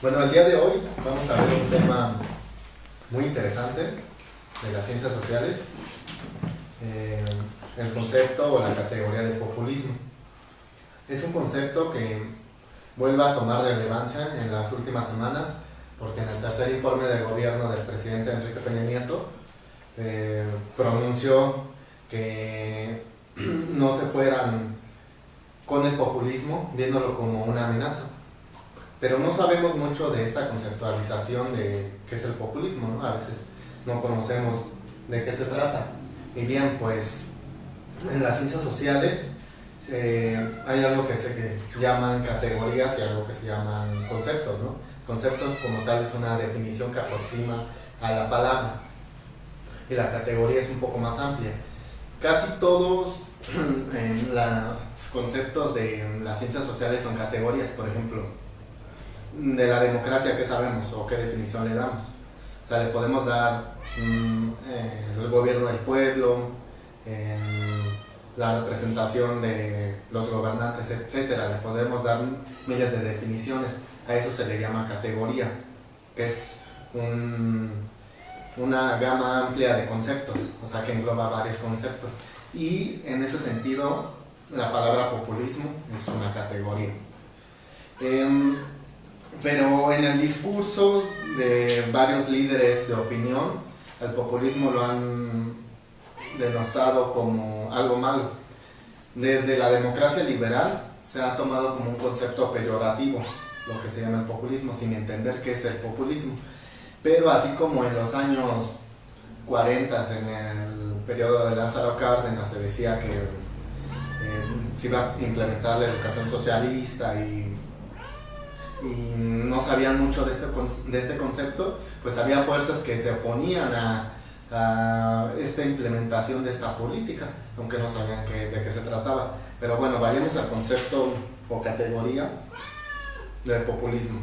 Bueno, el día de hoy vamos a ver un tema muy interesante de las ciencias sociales, el concepto o la categoría de populismo. Es un concepto que vuelve a tomar relevancia en las últimas semanas, porque en el tercer informe del gobierno del presidente Enrique Peña Nieto pronunció que no se fueran con el populismo, viéndolo como una amenaza. Pero no sabemos mucho de esta conceptualización de qué es el populismo, ¿no? A veces no conocemos de qué se trata. Y bien, pues en las ciencias sociales hay algo que se llaman categorías y algo que se llaman conceptos, ¿no? Conceptos como tal es una definición que aproxima a la palabra y la categoría es un poco más amplia. Casi todos los conceptos de las ciencias sociales son categorías. Por ejemplo, de la democracia, ¿qué sabemos o qué definición le damos? O sea, le podemos dar el gobierno del pueblo, la representación de los gobernantes, etcétera. Le podemos dar miles de definiciones. A eso se le llama categoría, que es una gama amplia de conceptos, o sea, que engloba varios conceptos. Y en ese sentido, la palabra populismo es una categoría. Pero en el discurso de varios líderes de opinión, el populismo lo han denostado como algo malo. Desde la democracia liberal se ha tomado como un concepto peyorativo lo que se llama el populismo, sin entender qué es el populismo. Pero así como en los años 40, en el periodo de Lázaro Cárdenas, se decía que se iba a implementar la educación socialista y no sabían mucho de este concepto, pues había fuerzas que se oponían a esta implementación de esta política, aunque no sabían de qué se trataba. Pero bueno, vayamos al concepto o categoría del populismo.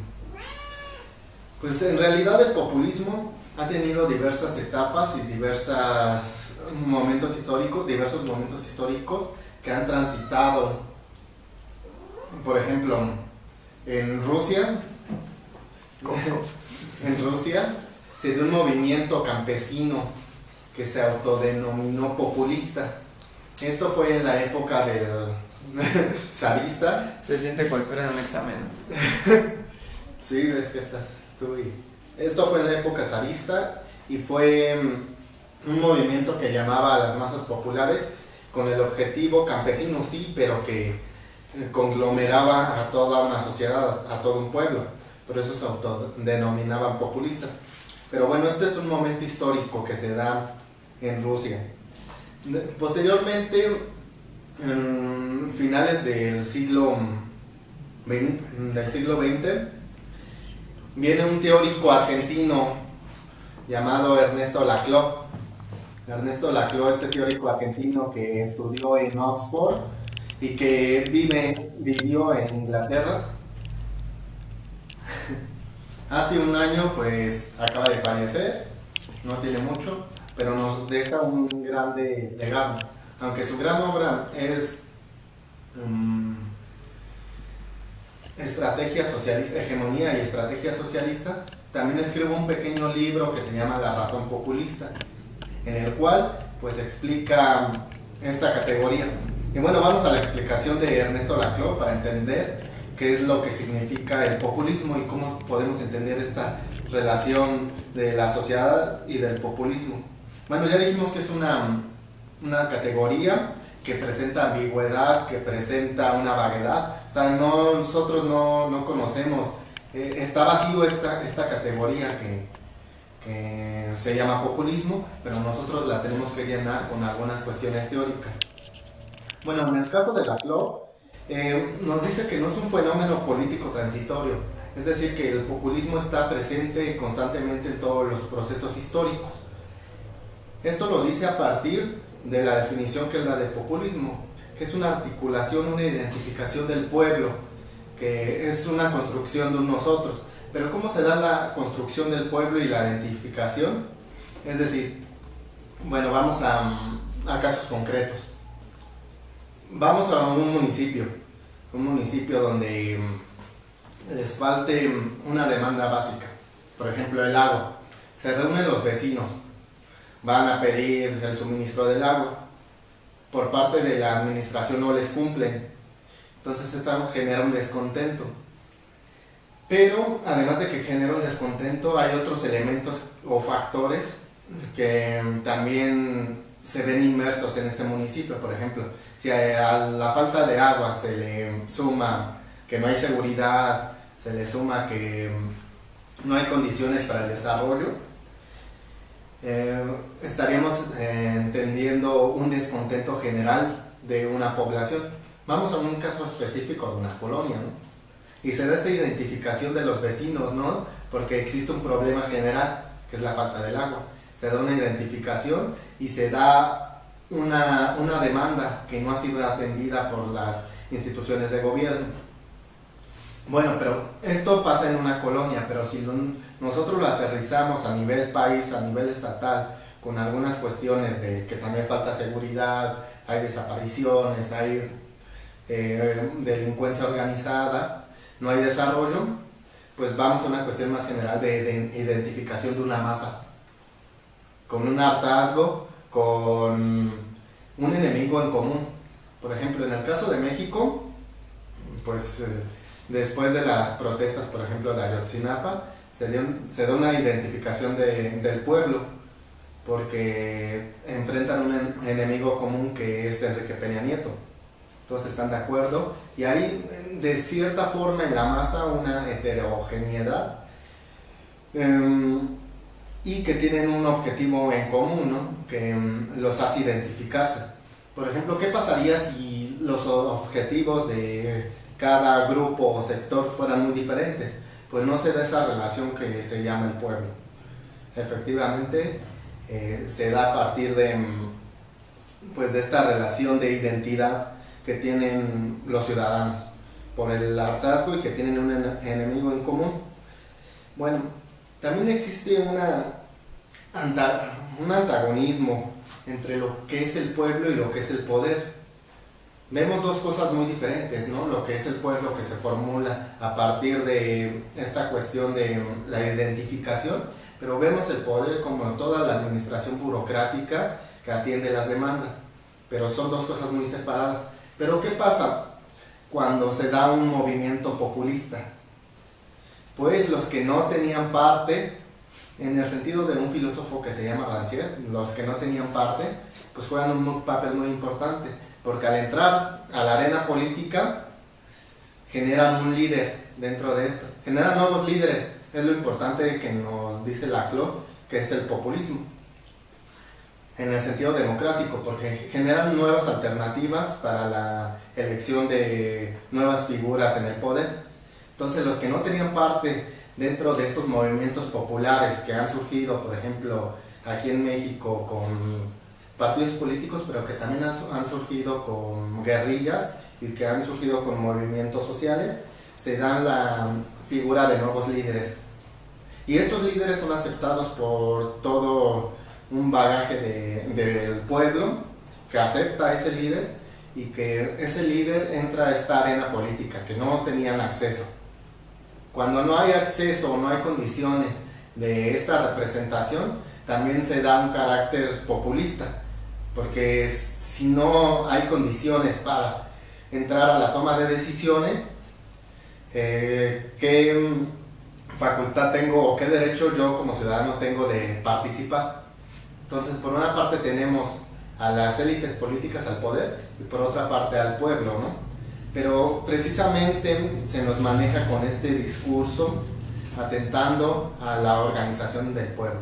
Pues en realidad el populismo ha tenido diversas etapas y diversos momentos históricos que han transitado. Por ejemplo, en Rusia se dio un movimiento campesino que se autodenominó populista. Esto fue en la época del zarista. Se siente cual si fuera un examen. Sí, es que estás tú y... Esto fue en la época zarista y fue un movimiento que llamaba a las masas populares con el objetivo campesino, sí, pero que conglomeraba a toda una sociedad, a todo un pueblo. Por eso se autodenominaban populistas. Pero bueno, este es un momento histórico que se da en Rusia. Posteriormente, en finales del siglo XX, viene un teórico argentino llamado Ernesto Laclau. Ernesto Laclau, este teórico argentino que estudió en Oxford y que vivió en Inglaterra. Hace un año pues acaba de fallecer, no tiene mucho, pero nos deja un grande legado. Aunque su gran obra es estrategia socialista, hegemonía y estrategia socialista, también escribe un pequeño libro que se llama La razón populista, en el cual pues explica esta categoría. Y bueno, vamos a la explicación de Ernesto Laclau para entender qué es lo que significa el populismo y cómo podemos entender esta relación de la sociedad y del populismo. Bueno, ya dijimos que es una categoría que presenta ambigüedad, que presenta una vaguedad. O sea, nosotros no conocemos, está vacío esta categoría que se llama populismo, pero nosotros la tenemos que llenar con algunas cuestiones teóricas. Bueno, en el caso de Laclau, nos dice que no es un fenómeno político transitorio, es decir, que el populismo está presente constantemente en todos los procesos históricos. Esto lo dice a partir de la definición que él da de populismo, que es una articulación, una identificación del pueblo, que es una construcción de un nosotros. Pero ¿cómo se da la construcción del pueblo y la identificación? Es decir, bueno, vamos a casos concretos. Vamos a un municipio donde les falte una demanda básica. Por ejemplo, el agua. Se reúnen los vecinos, van a pedir el suministro del agua. Por parte de la administración no les cumplen. Entonces esto genera un descontento. Pero además de que genera un descontento, hay otros elementos o factores que también se ven inmersos en este municipio. Por ejemplo, si a la falta de agua se le suma que no hay seguridad, se le suma que no hay condiciones para el desarrollo, estaríamos entendiendo un descontento general de una población. Vamos a un caso específico de una colonia, ¿no? Y se da esta identificación de los vecinos, ¿no? Porque existe un problema general, que es la falta del agua. Se da una identificación y se da una demanda que no ha sido atendida por las instituciones de gobierno. Bueno, pero esto pasa en una colonia, pero si nosotros lo aterrizamos a nivel país, a nivel estatal, con algunas cuestiones de que también falta seguridad, hay desapariciones, hay delincuencia organizada, no hay desarrollo, pues vamos a una cuestión más general de identificación de una masa, con un hartazgo, con un enemigo en común. Por ejemplo, en el caso de México, pues después de las protestas, por ejemplo, de Ayotzinapa, se da una identificación del pueblo, porque enfrentan un enemigo común que es Enrique Peña Nieto. Todos están de acuerdo y hay de cierta forma en la masa una heterogeneidad y que tienen un objetivo en común, ¿no? Que los hace identificarse. Por ejemplo, ¿qué pasaría si los objetivos de cada grupo o sector fueran muy diferentes? Pues no se da esa relación que se llama el pueblo. Efectivamente, se da a partir de esta relación de identidad que tienen los ciudadanos por el hartazgo y que tienen un enemigo en común. Bueno, también existe un antagonismo entre lo que es el pueblo y lo que es el poder. Vemos dos cosas muy diferentes, ¿no? Lo que es el pueblo, que se formula a partir de esta cuestión de la identificación, pero vemos el poder como toda la administración burocrática que atiende las demandas, pero son dos cosas muy separadas. Pero ¿qué pasa cuando se da un movimiento populista? Pues los que no tenían parte, en el sentido de un filósofo que se llama Rancière, los que no tenían parte, pues juegan un papel muy importante, porque al entrar a la arena política generan un líder dentro de esto, generan nuevos líderes. Es lo importante que nos dice Laclau, que es el populismo en el sentido democrático, porque generan nuevas alternativas para la elección de nuevas figuras en el poder. Entonces los que no tenían parte dentro de estos movimientos populares que han surgido, por ejemplo, aquí en México con partidos políticos, pero que también han surgido con guerrillas y que han surgido con movimientos sociales, se dan la figura de nuevos líderes. Y estos líderes son aceptados por todo un bagaje del pueblo que acepta a ese líder y que ese líder entra a esta arena política que no tenían acceso. Cuando no hay acceso o no hay condiciones de esta representación, también se da un carácter populista, porque si no hay condiciones para entrar a la toma de decisiones, ¿qué facultad tengo o qué derecho yo como ciudadano tengo de participar? Entonces, por una parte tenemos a las élites políticas al poder y por otra parte al pueblo, ¿no? Pero precisamente se nos maneja con este discurso atentando a la organización del pueblo.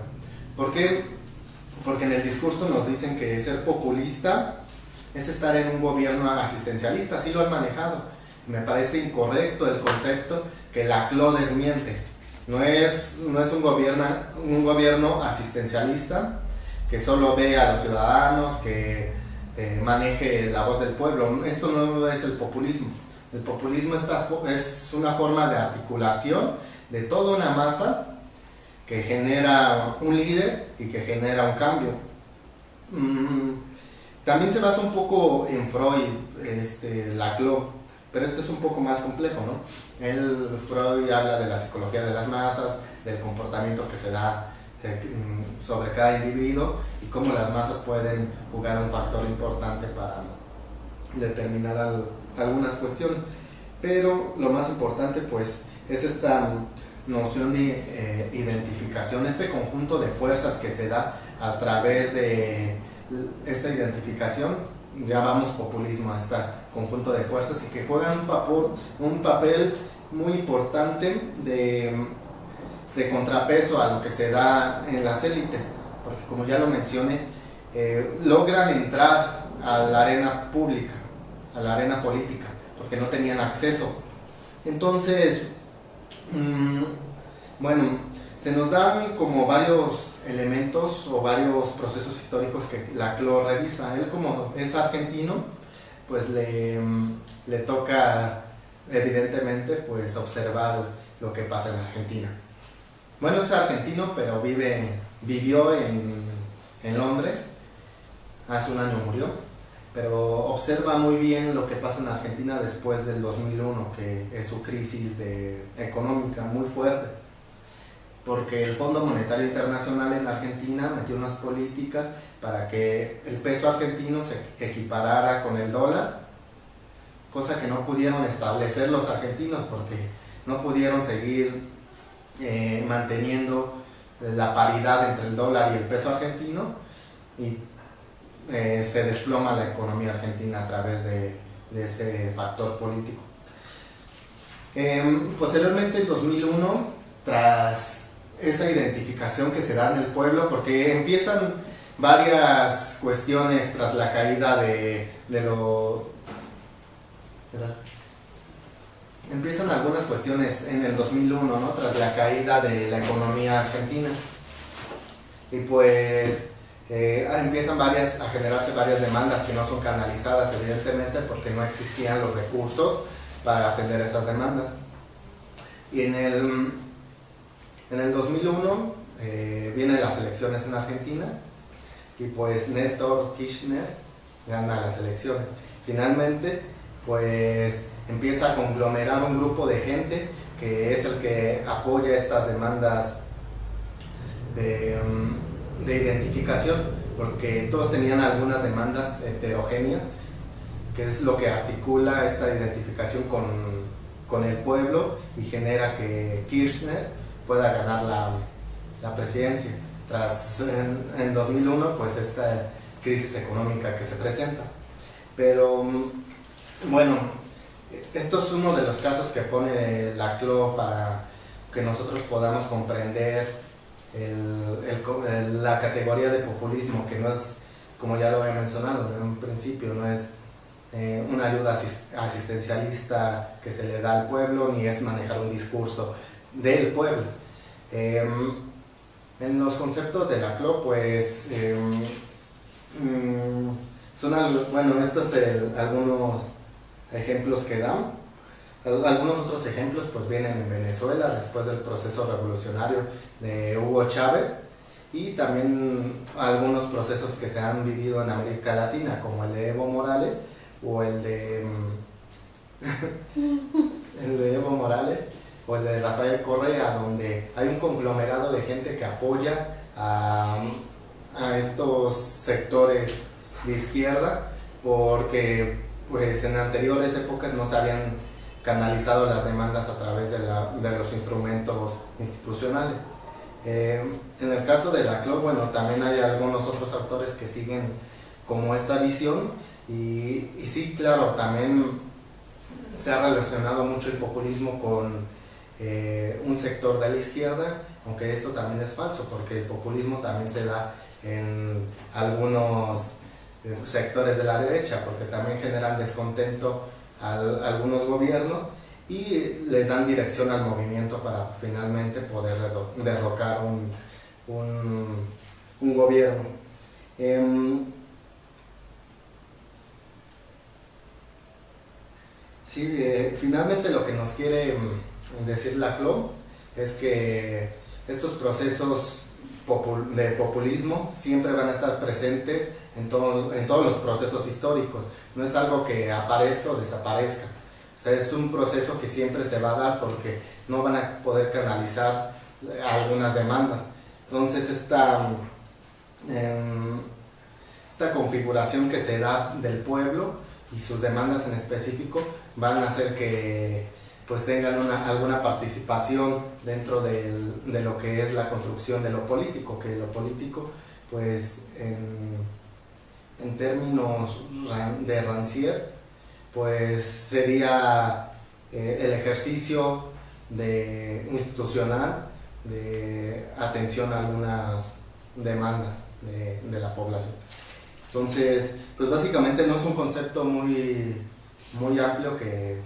¿Por qué? Porque en el discurso nos dicen que ser populista es estar en un gobierno asistencialista, así lo han manejado. Me parece incorrecto el concepto que Laclau desmiente. No es un gobierno asistencialista que solo ve a los ciudadanos, que maneje la voz del pueblo. Esto no es el populismo. El populismo es una forma de articulación de toda una masa que genera un líder y que genera un cambio. También se basa un poco en Freud, Laclau, pero esto es un poco más complejo, ¿no? Freud habla de la psicología de las masas, del comportamiento que se da sobre cada individuo y cómo las masas pueden jugar un factor importante para determinar algunas cuestiones. Pero lo más importante pues es esta noción de identificación, este conjunto de fuerzas que se da a través de esta identificación, llamamos populismo a este conjunto de fuerzas y que juegan un papel muy importante de contrapeso a lo que se da en las élites, porque como ya lo mencioné, logran entrar a la arena pública, a la arena política, porque no tenían acceso. Entonces, bueno, se nos dan como varios elementos o varios procesos históricos que Laclau revisa. Él, como es argentino, pues le toca evidentemente pues observar lo que pasa en Argentina. Bueno, es argentino, pero vivió en Londres, hace un año murió, pero observa muy bien lo que pasa en Argentina después del 2001, que es su crisis económica muy fuerte, porque el Fondo Monetario Internacional en Argentina metió unas políticas para que el peso argentino se equiparara con el dólar, cosa que no pudieron establecer los argentinos porque no pudieron seguir manteniendo la paridad entre el dólar y el peso argentino, y se desploma la economía argentina a través de ese factor político. Posteriormente, en 2001, tras esa identificación que se da en el pueblo, porque empiezan varias cuestiones tras la caída empiezan algunas cuestiones en el 2001, ¿no? Tras la caída de la economía argentina, y pues empiezan a generarse varias demandas que no son canalizadas evidentemente porque no existían los recursos para atender esas demandas. Y en el 2001 vienen las elecciones en Argentina y pues Néstor Kirchner gana las elecciones. Finalmente pues empieza a conglomerar un grupo de gente que es el que apoya estas demandas de identificación, porque todos tenían algunas demandas heterogéneas, que es lo que articula esta identificación con el pueblo y genera que Kirchner pueda ganar la presidencia tras en 2001 pues esta crisis económica que se presenta. Pero bueno, esto es uno de los casos que pone Laclau para que nosotros podamos comprender la categoría de populismo, que no es, como ya lo he mencionado en un principio, no es una ayuda asistencialista que se le da al pueblo, ni es manejar un discurso del pueblo. En los conceptos de Laclau, pues bueno, estos algunos ejemplos que dan. Algunos otros ejemplos pues vienen en Venezuela después del proceso revolucionario de Hugo Chávez, y también algunos procesos que se han vivido en América Latina, como el de Evo Morales o el de Evo Morales o el de Rafael Correa, donde hay un conglomerado de gente que apoya a estos sectores de izquierda, porque pues en anteriores épocas no se habían canalizado las demandas a través de los instrumentos institucionales. En el caso de Laclau, bueno, también hay algunos otros autores que siguen como esta visión, y sí, claro, también se ha relacionado mucho el populismo con un sector de la izquierda, aunque esto también es falso, porque el populismo también se da en algunos sectores de la derecha, porque también generan descontento a algunos gobiernos y le dan dirección al movimiento para finalmente poder derrocar un gobierno. Finalmente lo que nos quiere decir Laclau es que estos procesos de populismo siempre van a estar presentes en todos los procesos históricos. No es algo que aparezca o desaparezca, O sea, es un proceso que siempre se va a dar porque no van a poder canalizar algunas demandas. Entonces esta configuración que se da del pueblo y sus demandas en específico van a hacer que pues tengan alguna participación dentro de lo que es la construcción de lo político, que lo político pues en términos de Rancière pues sería el ejercicio institucional de atención a algunas demandas de la población. Entonces, pues básicamente no es un concepto muy amplio que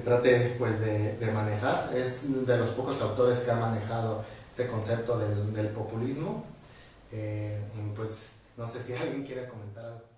trate pues de manejar. Es de los pocos autores que ha manejado este concepto del populismo. Pues no sé si alguien quiere comentar algo.